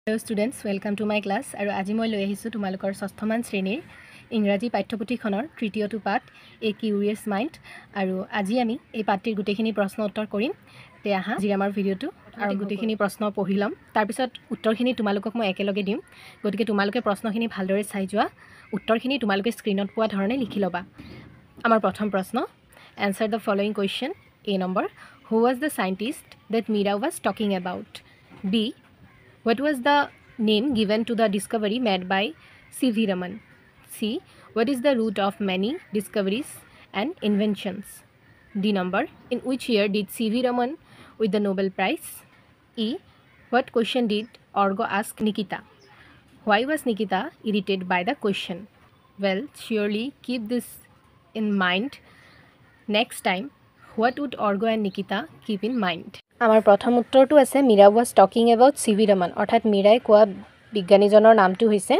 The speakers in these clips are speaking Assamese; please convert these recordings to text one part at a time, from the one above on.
Hello students, welcome to my class. আৰু আজি মই লৈ আহিছো তোমালোকৰ ষষ্ঠমান শ্ৰেণীৰ ইংৰাজী পাঠ্যপুথিখনৰ তৃতীয়টো পাঠ এ কিউৰিয়াছ মাইণ্ড আৰু আজি আমি এই পাঠটিৰ গোটেইখিনি প্ৰশ্ন উত্তৰ কৰিম। তে আহা আজি আমাৰ ভিডিঅটো আৰু গোটেইখিনি প্ৰশ্ন পঢ়ি লম। তাৰ পিছত উত্তৰখিনি তোমালোকক মই একেলগে দিম। গতিকে তোমালোকে প্ৰশ্নখিনি ভালদৰে চাই যোৱা। উত্তৰখিনি তোমালোকে স্ক্ৰীনত পোৱা ধৰণে লিখি ল'বা। আমাৰ প্ৰথম প্ৰশ্ন, answer the following question. A number, who was the scientist that Mira was talking about? B, what was the name given to the discovery made by C.V. Raman? C, what is the root of many discoveries and inventions? D number, in which year did C.V. Raman win the Nobel Prize? E, what question did Argo ask Nikita? Why was Nikita irritated by the question? Well, surely keep this in mind. Next time, what would Argo and Nikita keep in mind? আমাৰ প্ৰথম উত্তৰটো আছে Meera was talking about C.V. Raman, অৰ্থাৎ মীৰাই কোৱা বিজ্ঞানীজনৰ নামটো হৈছে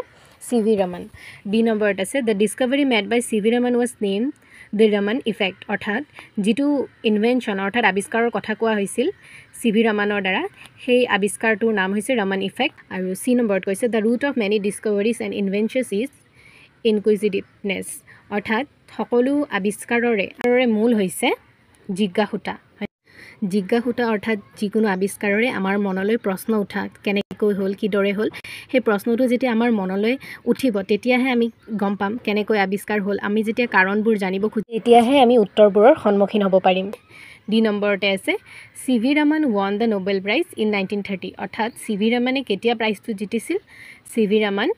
C.V. Raman. বি নম্বৰত আছে the discovery made by C.V. Raman was name the Raman effect, অৰ্থাৎ যিটো ইনভেনশ্যন অৰ্থাৎ আৱিষ্কাৰৰ কথা কোৱা হৈছিল C.V. Ramanৰ দ্বাৰা সেই আৱিষ্কাৰটোৰ নাম হৈছে ৰামান ইফেক্ট। আৰু চি নম্বৰত কৈছে the root of many discoveries and inventions is inquisitiveness, অৰ্থাৎ সকলো আৱিষ্কাৰৰে মূল হৈছে জিজ্ঞাসুতা। জিজ্ঞাসুতা অৰ্থাৎ যিকোনো আৱিষ্কাৰৰে আমাৰ মনলৈ প্ৰশ্ন উঠা, কেনেকৈ হ'ল, কিদৰে হ'ল, সেই প্ৰশ্নটো যেতিয়া আমাৰ মনলৈ উঠিব তেতিয়াহে আমি গম পাম কেনেকৈ আৱিষ্কাৰ হ'ল। আমি যেতিয়া কাৰণবোৰ জানিব খুজিম তেতিয়াহে আমি উত্তৰবোৰৰ সন্মুখীন হ'ব পাৰিম। ডি নম্বৰতে আছে C.V. Raman won the Nobel Prize in 1930, অৰ্থাৎ C.V. Raman কেতিয়া প্ৰাইজটো জিতিছিল? C.V. Raman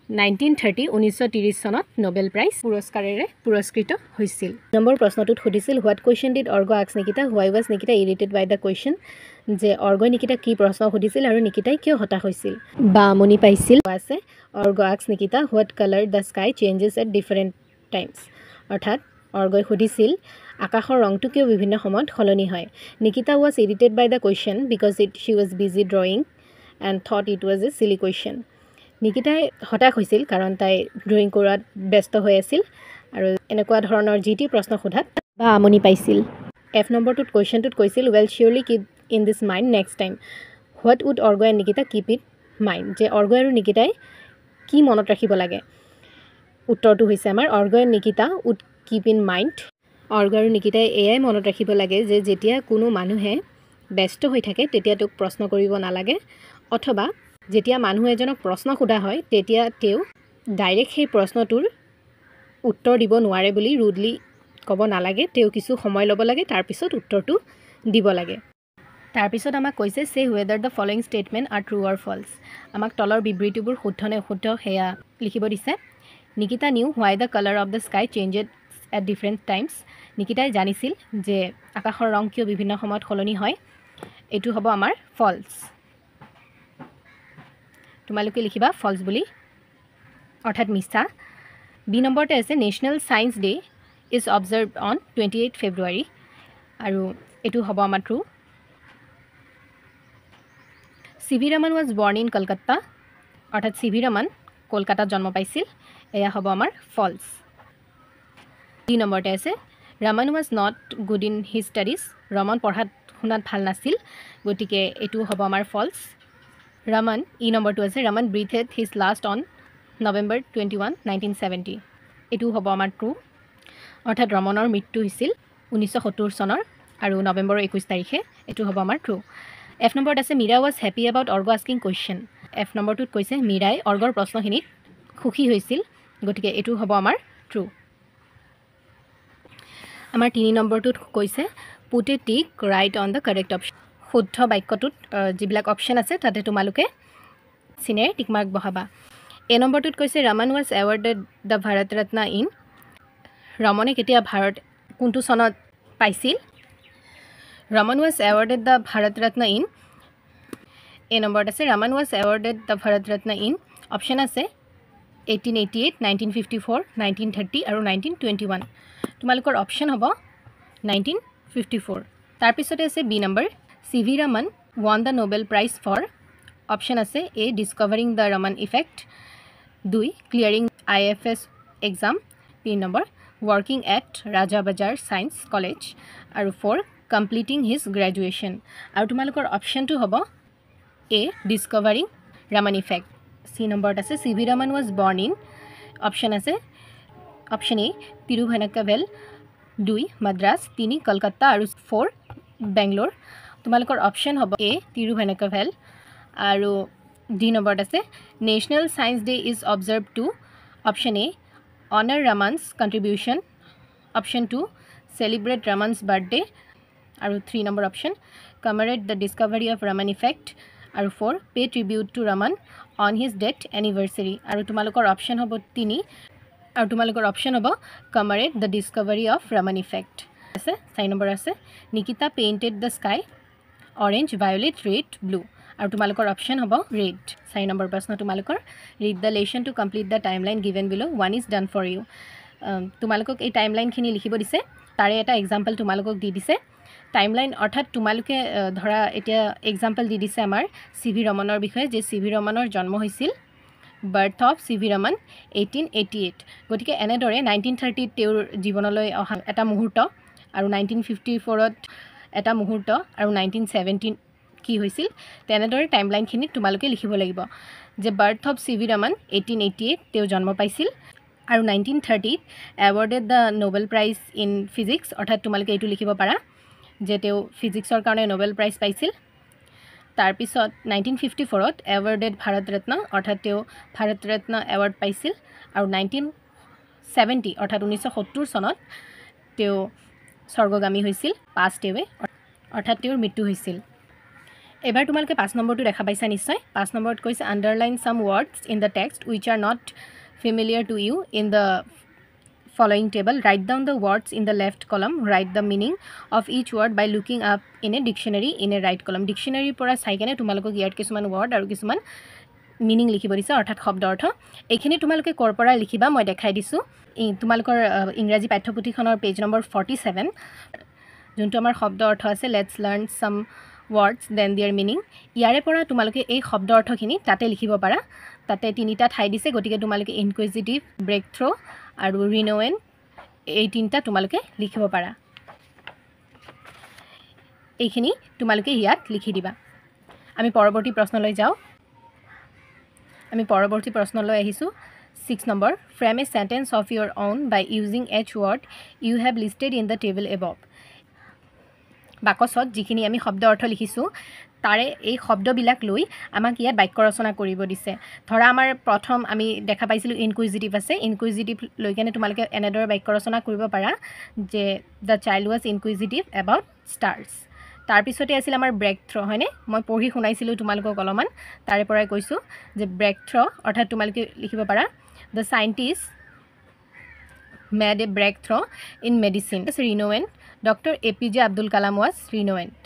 1930 চনত নোবেল প্ৰাইজ পুৰস্কাৰেৰে পুৰস্কৃত হৈছিল। নম্বৰ প্ৰশ্নটোত সুধিছিল what question did Org ask Nikita, why was Nikita irritated by the question, যে অৰ্গই নিকিতাক কি প্ৰশ্ন সুধিছিল আৰু নিকিতাই কিয় হতাশ হৈছিল বা আমনি পাইছিল। আছে org ask Nikita what colour the sky changes at different times, অৰ্থাৎ অৰ্গই সুধিছিল আকাশৰ ৰংটো কিয় বিভিন্ন সময়ত সলনি হয়। Nikita was irritated by the question because she was busy drawing and thought it was a silly question, নিকিতাই হতাশ হৈছিল কাৰণ তাই ড্ৰয়িং কৰাত ব্যস্ত হৈ আছিল আৰু এনেকুৱা ধৰণৰ যি টি প্ৰশ্ন সোধাত বা আমনি পাইছিল। এফ নম্বৰটোত কুৱেশ্যনটোত কৈছিল well Shirley keep in this mind next time, what would Org and Nikita keep it mind, যে অৰ্গ আৰু নিকিতাই কি মনত ৰাখিব লাগে। উত্তৰটো হৈছে আমাৰ Org and Nikita would keep in mind, Org আৰু নিকিতাই এয়াই মনত ৰাখিব লাগে যে যেতিয়া কোনো মানুহে ব্যস্ত হৈ থাকে তেতিয়া তেওঁক প্ৰশ্ন কৰিব নালাগে, অথবা যেতিয়া মানুহ এজনক প্ৰশ্ন সোধা হয় তেতিয়া তেওঁ ডাইৰেক্ট সেই প্ৰশ্নটোৰ উত্তৰ দিব নোৱাৰে বুলি ৰুডলি ক'ব নালাগে, তেওঁ কিছু সময় ল'ব লাগে, তাৰপিছত উত্তৰটো দিব লাগে। তাৰপিছত আমাক কৈছে say whether the following statement are true or false, আমাক তলৰ বিবৃতিবোৰ শুদ্ধ নে অশুদ্ধ সেয়া লিখিব দিছে। Nikita knew why the colour of the sky changed at different times, নিকিতাই জানিছিল যে আকাশৰ ৰং কিয় বিভিন্ন সময়ত সলনি হয়, এইটো হ'ব আমাৰ ফল্ছ। তোমালোকে লিখিবা ফল্ছ বুলি, অৰ্থাৎ মিছা। বি নম্বৰতে আছে national science day is observed on 28 ফেব্ৰুৱাৰী, আৰু এইটো হ'ব আমাৰ ট্ৰু। C.V. Raman ৱাজ বৰ্ণ ইন কলকাতা, অৰ্থাৎ C.V. Raman কলকাতাত জন্ম পাইছিল, এয়া হ'ব আমাৰ ফল্ছ। ডি নম্বৰতে আছে Raman was not good in his studies, Raman পঢ়াত শুনাত ভাল নাছিল, গতিকে এইটো হ'ব আমাৰ ফল্ছ। ৰামান, ই নম্বৰটো আছে Raman ব্ৰিথেড his last on November 21, 1970, এইটো হ'ব আমাৰ ট্ৰু, অৰ্থাৎ ৰমনৰ মৃত্যু হৈছিল 1970 চনৰ আৰু নৱেম্বৰৰ 21 তাৰিখে, এইটো হ'ব আমাৰ ট্ৰু। এফ নম্বৰত আছে Meera was happy about Org asking question, F নম্বৰটোত কৈছে মীৰাই অৰ্গৰ প্ৰশ্নখিনিত সুখী হৈছিল, গতিকে এইটো হ'ব আমাৰ ট্ৰু। আমাৰ 3 নম্বৰটোত কৈছে put a tick right on the correct option, শুদ্ধ বাক্যটোত যিবিলাক অপশ্যন আছে তাতে তোমালোকে চিনেৰে টিক মাৰ্ক বহাবা। এ নম্বৰটোত কৈছে Raman was awarded the Bharat Ratna in, ৰমনে কেতিয়া কোনটো চনত পাইছিল, Raman was awarded the Bharat Ratna in, A নম্বৰত আছে Raman was awarded the Bharat Ratna in, option আছে 1888, 1954, 1930 আৰু 1921, তোমালোকৰ অপশ্যন হ'ব 1954। তাৰপিছতে আছে B number C.V. Raman won the Nobel Prize for, option আছে A discovering the Raman effect, 2 clearing IFS exam, 3 number working at Rajabazar science college, আৰু 4 কমপ্লিটিং হিজ গ্ৰেজুৱেশ্যন, আৰু তোমালোকৰ অপশ্যনটো হ'ব এ ডিস্কভাৰিং Raman effect. C number is C.V. Raman was born in. Option is option A Tiruvanakkavale, 2 Madras, 3 Kolkata আৰু 4 Bangalore. তোমালোকৰ option হ'ব A Tiruvanakkavale আৰু D number আছে National Science Day is observed to. Option A honor Raman's contribution. Option 2 celebrate Raman's birthday আৰু 3 number option commemorate the discovery of Raman effect আৰু 4 pay tribute to Raman on his death anniversary আৰু তোমালোকৰ option হ'ব 3 আৰু তোমালোকৰ option হ'ব commemorate the discovery of Raman effect আছে 4 number আছে Nikita painted the sky orange violet red blue আৰু তোমালোকৰ option হ'ব red 4 number প্ৰশ্ন তোমালোকৰ read the lesson to complete the timeline given below one is done for you তোমালোকক এই টাইমলাইন খিনি লিখিব দিছে তাৰে এটা এক্সাম্পল তোমালোকক দি দিছে টাইমলাইন অৰ্থাৎ তোমালোকে ধৰা এতিয়া এক্সাম্পল দি দিছে আমাৰ সিভি ৰমনৰ বিষয়ে যে সিভি ৰমনৰ জন্ম হৈছিল বাৰ্থ অফ সিভি ৰমন 1888 গতিকে এনেদৰে 1930 তেওঁৰ জীৱনলৈ অহা এটা মুহূৰ্ত আৰু 1954 ত এটা মুহূৰ্ত আৰু 1917 কি হৈছিল তেনেদৰে টাইমলাইন খিনি তোমালোকে লিখিব লাগিব যে বাৰ্থ অফ সিভি ৰমন 1888 তেওঁ জন্ম পাইছিল আৰু 1930 awarded the Nobel Prize in Physics অৰ্থাৎ তোমালোকে এইটো লিখিব পাৰা যে তেওঁ ফিজিক্সৰ কাৰণে নোবেল প্ৰাইজ পাইছিল তাৰ পিছত 1954 ত awarded ভাৰত ৰত্ন অৰ্থাৎ তেওঁ ভাৰত ৰত্ন এৱাৰ্ড পাইছিল আৰু 1970 অৰ্থাৎ 1970 চনত তেওঁ স্বৰ্গগামী হৈছিল পাষ্ট এৱে অৰ্থাৎ তেওঁৰ মৃত্যু হৈছিল এবাৰ তোমালোকে 5 নম্বৰটো দেখা পাইছা নিশ্চয় 5 নম্বৰত কৈছে underline some words in the text which are not familiar to you in the following table write down the words in the left column write the meaning of each word by looking up in a dictionary in a right column dictionary পৰা চাই কেনে তোমালোকক ইয়াত কিছুমান ওয়াৰ্ড আৰু কিছুমান মিনিং লিখিব দিছে অৰ্থাৎ শব্দ অৰ্থ এইখিনি তোমালোকে কৰ পৰা লিখিবা মই দেখাই দিছো তোমালোকৰ ইংৰাজী পাঠ্যপুথিখনৰ পেজ নম্বৰ 47 যোনটো আমাৰ শব্দ অৰ্থ আছে let's learn sum words then their meaning ইয়াৰে পৰা তোমালোকে এই শব্দ অৰ্থখিনি তাতে লিখিব পাৰা তাতে তিনিটা ঠাই দিছে গতিকে তোমালোকে ইনকুইজিটিভ ব্ৰেক থ্ৰো আৰু ৰিনোৱেন এই তিনিটা তোমালোকে লিখিব পাৰা এইখিনি তোমালোকে ইয়াত লিখি দিবা আমি পৰৱৰ্তী প্ৰশ্নলৈ যাও আমি পৰৱৰ্তী প্ৰশ্নলৈ আহিছো 6 number frame a sentence of your own by using each word you have listed in the table above বাকসত যিখিনি আমি শব্দ অৰ্থ লিখিছো তাৰে এই শব্দবিলাক লৈ আমাক ইয়াত বাক্য ৰচনা কৰিব দিছে ধৰা আমাৰ প্ৰথম আমি দেখা পাইছিলো ইনকুইজিটিভ আছে ইনকুইজিটিভ লৈ কেনে তোমালোকে এনেদৰে বাক্য ৰচনা কৰিব পাৰা যে the child was inquisitive about stars তাৰ পিছতে আছিল আমাৰ ব্ৰেক থ্ৰো হয়নে মই পঢ়ি শুনাইছিলো তোমালোকক অলমান তাৰে পৰাই কৈছো যে ব্ৰেক থ্ৰো অৰ্থাৎ তোমালোকে লিখিব পাৰা the scientist made a breakthrough in medicine renowned Dr. APJ Abdul Kalam was renowned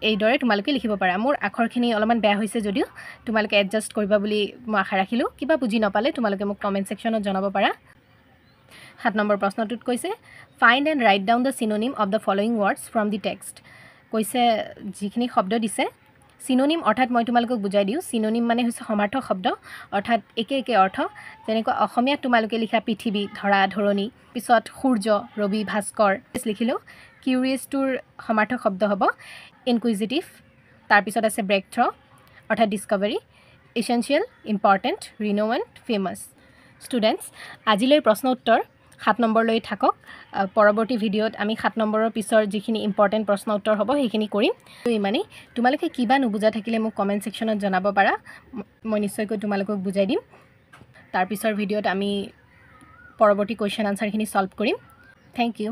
এই দৰে তোমালোকে লিখিব পাৰা মোৰ আখৰখিনি অলমান বেয়া হৈছে যদিও তোমালোকে এডজাস্ট কৰিবা বুলি মই আশা ৰাখিলো কিবা বুজি নাপালে তোমালোকে মোক কমেন্ট সেকশনত জনাব পাৰা 7 নম্বৰ প্ৰশ্নটোত কৈছে find and write down the synonym of the following words from the text কৈছে যিখিনি শব্দ দিছে সিনোনিম অৰ্থাৎ মই তোমালোকক বুজাই দিও সিনোনিম মানে হৈছে সমাৰ্থক শব্দ অৰ্থাৎ একে একে অৰ্থ যেনেকৈ অসমীয়া তোমালোকে লিখা পৃথিৱী ধৰা ধৰণী পিছত সূৰ্য ৰবি ভাস্কৰ লিখিলো কিউৰিয়াছ টুৰ সমাৰ্থক শব্দ হ'ব ইনকুইজিটিভ তাৰ পিছত আছে ব্ৰেক থ্ৰো অৰ্থাৎ ডিসকভাৰী এসেনশিয়াল ইম্পৰ্টেন্ট ৰিনোৱেণ্ট ফেমাস ষ্টুডেন্টস আজিলৈ প্ৰশ্ন উত্তৰ 7 নম্বৰ লৈ থাকক পৰৱৰ্তী ভিডিঅত আমি 7 নম্বৰৰ পিছৰ যিখিনি ইম্পৰ্টেন্ট প্ৰশ্ন উত্তৰ হ'ব সেইখিনি কৰিম ইমানে তোমালোকে কিবা নুবুজা থাকিলে মোক কমেন্ট সেকশনত জনাব পাৰা মই নিশ্চয়কৈ তোমালোকক বুজাই দিম তাৰ পিছৰ ভিডিঅত আমি পৰৱৰ্তী কোৱেশ্চন আনসাৰখিনি সলভ কৰিম থ্যাংক ইউ